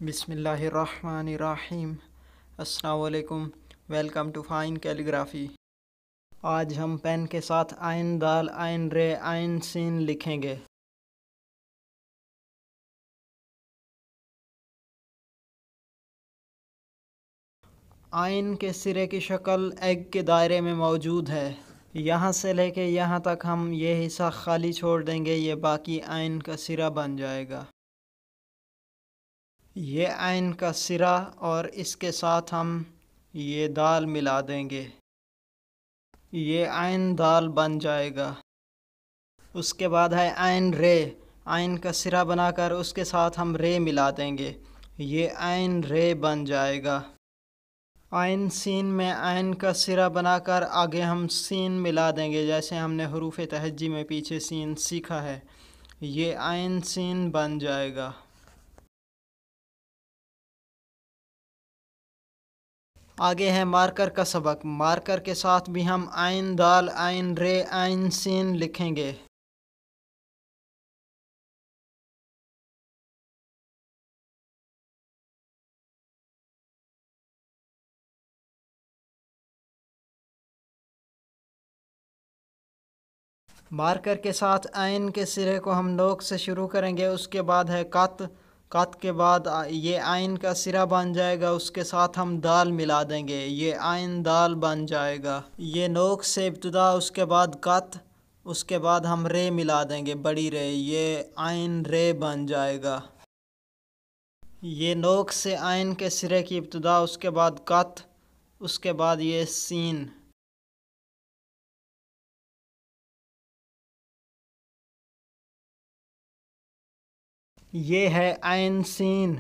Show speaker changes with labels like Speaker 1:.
Speaker 1: बिस्मिल्लाहिर्रहमानिर्रहीम। अस्सलाम वालेकुम। Welcome to fine calligraphy. आज हम पेन के साथ आइन दाल आइन रे आइन सीन लिखेंगे। आइन के सिरे की शक्ल एग के दायरे में मौजूद है। यहाँ से लेके यहाँ तक हम ये हिस्सा खाली छोड़ देंगे, ये बाकी आइन का सिरा बन जाएगा। ये आइन का सिरा और इसके साथ हम ये दाल मिला देंगे, ये आइन दाल बन जाएगा। उसके बाद है आइन रे। आइन का सिरा बनाकर उसके साथ हम रे मिला देंगे, ये आइन रे बन जाएगा। आइन सीन में आइन का सिरा बनाकर आगे हम सीन मिला देंगे, जैसे हमने हरूफ तहज्जी में पीछे सीन सीखा है, ये आइन सीन बन जाएगा। आगे है मार्कर का सबक। मार्कर के साथ भी हम आइन दाल आइन रे आइन सीन लिखेंगे। मार्कर के साथ आइन के सिरे को हम नोक से शुरू करेंगे, उसके बाद है कत। कत के बाद ये आइन का सिरा बन जाएगा, उसके साथ हम दाल मिला देंगे, ये आइन दाल बन जाएगा। ये नोक से इब्तिदा, उसके बाद कत, उसके बाद हम रे मिला देंगे, बड़ी रे, ये आइन रे बन जाएगा। ये नोक से आइन के सिरे की इब्तिदा, उसके बाद कत, उसके बाद ये सीन। ये है आइन सीन।